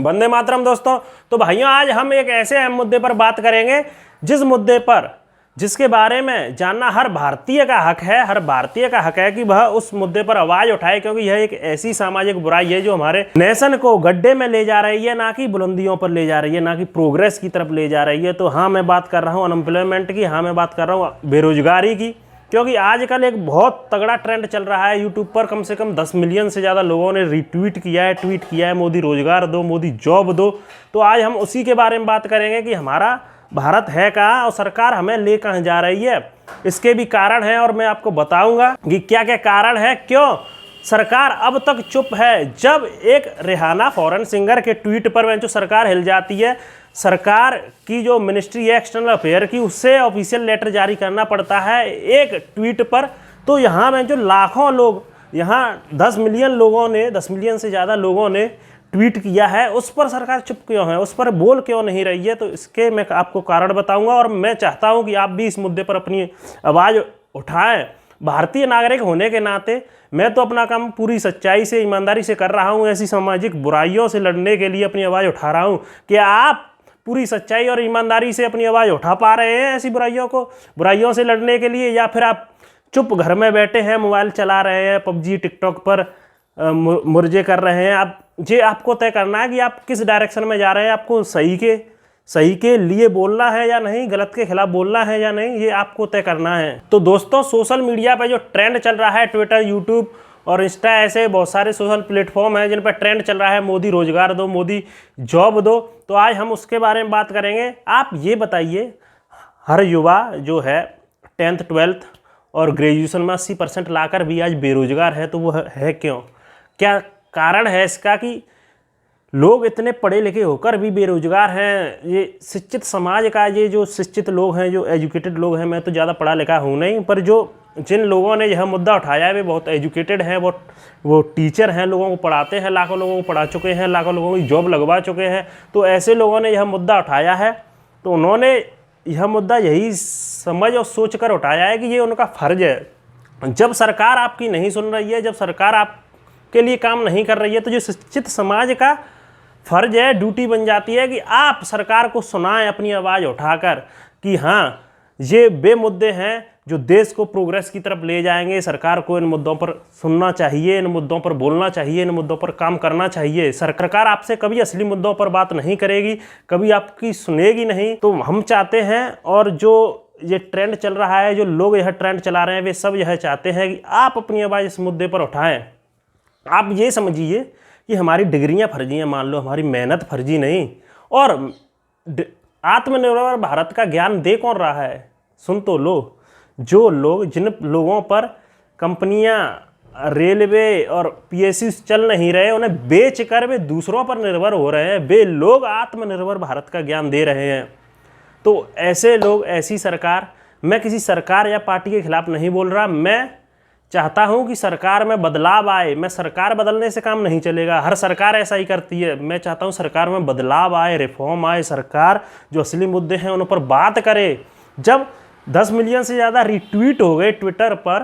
वंदे मातरम दोस्तों। तो भाइयों, आज हम एक ऐसे अहम मुद्दे पर बात करेंगे जिसके बारे में जानना हर भारतीय का हक है। हर भारतीय का हक है कि वह उस मुद्दे पर आवाज उठाए, क्योंकि यह एक ऐसी सामाजिक बुराई है जो हमारे नेशन को गड्ढे में ले जा रही है, ना कि बुलंदियों पर ले जा रही है, ना कि प्रोग्रेस की तरफ ले जा रही है। तो हाँ, मैं बात कर रहा हूँ अनएम्प्लॉयमेंट की, हाँ मैं बात कर रहा हूँ बेरोजगारी की। क्योंकि आजकल एक बहुत तगड़ा ट्रेंड चल रहा है यूट्यूब पर। कम से कम 10 मिलियन से ज़्यादा लोगों ने ट्वीट किया है मोदी रोजगार दो, मोदी जॉब दो। तो आज हम उसी के बारे में बात करेंगे कि हमारा भारत है कहाँ और सरकार हमें ले कहाँ जा रही है। इसके भी कारण हैं और मैं आपको बताऊंगा कि क्या क्या कारण है, क्यों सरकार अब तक चुप है। जब एक रिहाना फॉरेन सिंगर के ट्वीट पर जो सरकार हिल जाती है, सरकार की जो मिनिस्ट्री है एक्सटर्नल अफेयर की, उससे ऑफिशियल लेटर जारी करना पड़ता है एक ट्वीट पर। तो यहाँ में जो लाखों लोग, यहाँ 10 मिलियन लोगों ने, 10 मिलियन से ज़्यादा लोगों ने ट्वीट किया है, उस पर सरकार चुप क्यों है, उस पर बोल क्यों नहीं रही है। तो इसके मैं आपको कारण बताऊंगा और मैं चाहता हूं कि आप भी इस मुद्दे पर अपनी आवाज़ उठाएं। भारतीय नागरिक होने के नाते मैं तो अपना काम पूरी सच्चाई से, ईमानदारी से कर रहा हूं। ऐसी सामाजिक बुराइयों से लड़ने के लिए अपनी आवाज़ उठा रहा हूं। क्या आप पूरी सच्चाई और ईमानदारी से अपनी आवाज़ उठा पा रहे हैं ऐसी बुराइयों से लड़ने के लिए, या फिर आप चुप घर में बैठे हैं, मोबाइल चला रहे हैं, पबजी टिकटॉक पर मुर्जे कर रहे हैं। आप ये आपको तय करना है कि आप किस डायरेक्शन में जा रहे हैं। आपको सही के लिए बोलना है या नहीं, गलत के खिलाफ बोलना है या नहीं, ये आपको तय करना है। तो दोस्तों, सोशल मीडिया पे जो ट्रेंड चल रहा है, ट्विटर, यूट्यूब और इंस्टा, ऐसे बहुत सारे सोशल प्लेटफॉर्म हैं जिन पर ट्रेंड चल रहा है मोदी रोजगार दो, मोदी जॉब दो। तो आज हम उसके बारे में बात करेंगे। आप ये बताइए, हर युवा जो है 10th 12th और ग्रेजुएशन में 80% लाकर भी आज बेरोजगार है, तो वो है क्यों? क्या कारण है इसका कि लोग इतने पढ़े लिखे होकर भी बेरोजगार हैं? ये शिक्षित समाज का, ये जो शिक्षित लोग हैं, जो एजुकेटेड लोग हैं, मैं तो ज़्यादा पढ़ा लिखा हूँ नहीं, पर जिन लोगों ने यह मुद्दा उठाया है वे बहुत एजुकेटेड हैं, वो टीचर हैं, लोगों को पढ़ाते हैं, लाखों लोगों को पढ़ा चुके हैं, लाखों लोगों की जॉब लगवा चुके हैं। तो ऐसे लोगों ने यह मुद्दा उठाया है, तो उन्होंने यह मुद्दा यही समझ और सोच कर उठाया है कि ये उनका फ़र्ज़ है। जब सरकार आपकी नहीं सुन रही है, जब सरकार आपके लिए काम नहीं कर रही है, तो जो शिक्षित समाज का फ़र्ज़ है, ड्यूटी बन जाती है कि आप सरकार को सुनाएं अपनी आवाज़ उठाकर कि हाँ, ये वे मुद्दे हैं जो देश को प्रोग्रेस की तरफ ले जाएंगे। सरकार को इन मुद्दों पर सुनना चाहिए, इन मुद्दों पर बोलना चाहिए, इन मुद्दों पर काम करना चाहिए। सरकार आपसे कभी असली मुद्दों पर बात नहीं करेगी, कभी आपकी सुनेगी नहीं। तो हम चाहते हैं, और जो ये ट्रेंड चल रहा है, जो लोग यह ट्रेंड चला रहे हैं, वे सब यह चाहते हैं कि आप अपनी आवाज़ इस मुद्दे पर उठाएं। आप ये समझिए कि हमारी डिग्रियां फर्जी हैं, मान लो, हमारी मेहनत फर्जी नहीं। और आत्मनिर्भर भारत का ज्ञान दे कौन रहा है? सुन तो लो, जिन लोगों पर कंपनियां, रेलवे और पीएसयू चल नहीं रहे, उन्हें बेचकर वे दूसरों पर निर्भर हो रहे हैं, वे लोग आत्मनिर्भर भारत का ज्ञान दे रहे हैं। तो ऐसे लोग, ऐसी सरकार, मैं किसी सरकार या पार्टी के खिलाफ नहीं बोल रहा, मैं चाहता हूं कि सरकार में बदलाव आए। मैं सरकार बदलने से काम नहीं चलेगा, हर सरकार ऐसा ही करती है। मैं चाहता हूं सरकार में बदलाव आए, रिफॉर्म आए, सरकार जो असली मुद्दे हैं उन पर बात करे। जब 10 मिलियन से ज़्यादा रिट्वीट हो गए ट्विटर पर,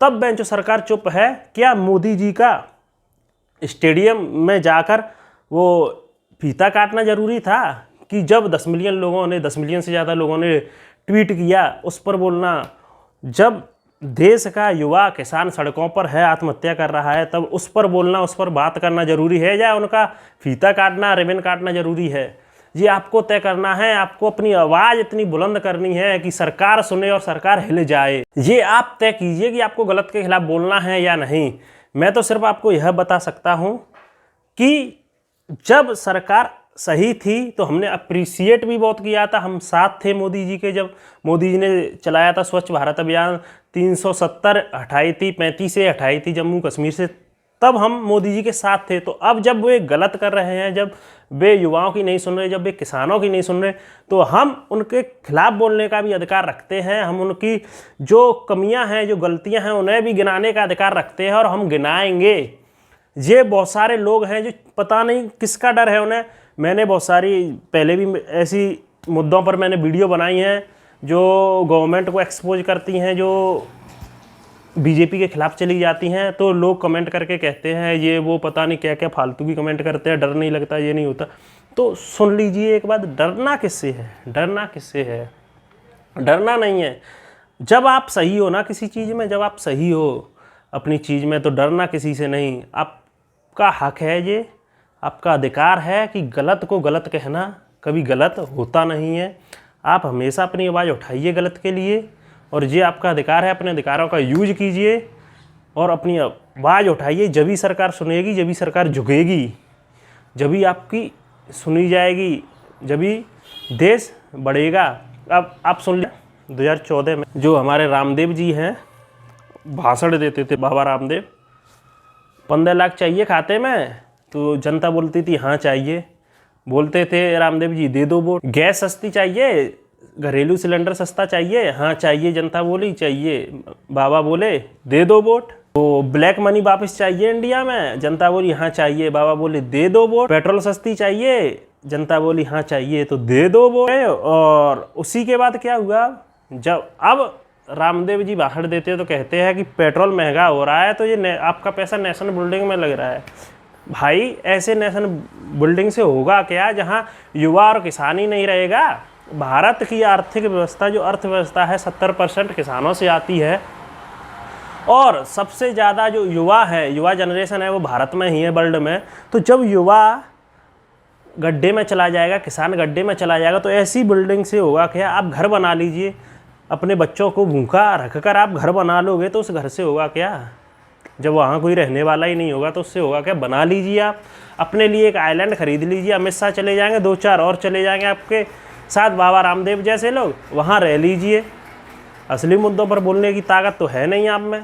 तब बेंचो सरकार चुप है। क्या मोदी जी का स्टेडियम में जाकर वो फीता काटना ज़रूरी था कि जब 10 मिलियन से ज़्यादा लोगों ने ट्वीट किया उस पर बोलना? जब देश का युवा किसान सड़कों पर है, आत्महत्या कर रहा है, तब उस पर बोलना, उस पर बात करना ज़रूरी है, या उनका फीता काटना, रिबन काटना ज़रूरी है? ये आपको तय करना है। आपको अपनी आवाज़ इतनी बुलंद करनी है कि सरकार सुने और सरकार हिल जाए। ये आप तय कीजिए कि आपको गलत के खिलाफ बोलना है या नहीं। मैं तो सिर्फ आपको यह बता सकता हूँ कि जब सरकार सही थी तो हमने अप्रिसिएट भी बहुत किया था, हम साथ थे मोदी जी के। जब मोदी जी ने चलाया था स्वच्छ भारत अभियान, 370 हटाई थी, 35 से हटाई थी जम्मू कश्मीर से, तब हम मोदी जी के साथ थे। तो अब जब वे गलत कर रहे हैं, जब वे युवाओं की नहीं सुन रहे, जब वे किसानों की नहीं सुन रहे, तो हम उनके खिलाफ बोलने का भी अधिकार रखते हैं। हम उनकी जो कमियां हैं, जो गलतियां हैं, उन्हें भी गिनाने का अधिकार रखते हैं और हम गिनाएंगे। ये बहुत सारे लोग हैं जो पता नहीं किसका डर है उन्हें। मैंने बहुत सारी पहले भी ऐसी मुद्दों पर मैंने वीडियो बनाई हैं जो गवर्नमेंट को एक्सपोज करती हैं, जो बीजेपी के खिलाफ चली जाती हैं तो लोग कमेंट करके कहते हैं ये वो पता नहीं क्या क्या फालतू की कमेंट करते हैं, डर नहीं लगता, ये नहीं होता। तो सुन लीजिए एक बात, डरना किससे है? डरना किससे है? डरना नहीं है। जब आप सही हो ना किसी चीज़ में, जब आप सही हो अपनी चीज़ में, तो डरना किसी से नहीं। आपका हक है, ये आपका अधिकार है कि गलत को गलत कहना कभी गलत होता नहीं है। आप हमेशा अपनी आवाज़ उठाइए गलत के लिए, और ये आपका अधिकार है, अपने अधिकारों का यूज कीजिए और अपनी आवाज़ उठाइए। जब भी सरकार सुनेगी, जब भी सरकार झुकेगी, जब भी आपकी सुनी जाएगी, जब भी देश बढ़ेगा। अब आप सुन लें, 2014 में जो हमारे रामदेव जी हैं भाषण देते थे, बाबा रामदेव, 15 लाख चाहिए खाते में, तो जनता बोलती थी हाँ चाहिए। बोलते थे रामदेव जी दे दो वोट। गैस सस्ती चाहिए, घरेलू सिलेंडर सस्ता चाहिए, हाँ चाहिए। जनता बोली चाहिए, बाबा बोले दे दो वोट। तो ब्लैक मनी वापस चाहिए इंडिया में, जनता बोली हाँ चाहिए, बाबा बोले दे दो वोट। पेट्रोल सस्ती चाहिए, जनता बोली हाँ चाहिए, तो दे दो वोट। और उसी के बाद क्या हुआ, जब अब रामदेव जी भाषण देते तो कहते हैं कि पेट्रोल महंगा हो रहा है, तो ये आपका पैसा नेशनल बिल्डिंग में लग रहा है। भाई ऐसे नेशनल बिल्डिंग से होगा क्या जहाँ युवा और किसान ही नहीं रहेगा? भारत की आर्थिक व्यवस्था, जो अर्थव्यवस्था है, 70% किसानों से आती है, और सबसे ज़्यादा जो युवा है, युवा जनरेशन है, वो भारत में ही है, वर्ल्ड में। तो जब युवा गड्ढे में चला जाएगा, किसान गड्ढे में चला जाएगा, तो ऐसी बिल्डिंग से होगा क्या? आप घर बना लीजिए, अपने बच्चों को भूखा रखकर आप घर बना लोगे, तो उस घर से होगा क्या? जब वहाँ कोई रहने वाला ही नहीं होगा तो उससे होगा क्या? बना लीजिए, आप अपने लिए एक आइलैंड खरीद लीजिए, अमित शाह चले जाएंगे, 2-4 और चले जाएंगे आपके साथ, बाबा रामदेव जैसे लोग, वहाँ रह लीजिए। असली मुद्दों पर बोलने की ताकत तो है नहीं आप में।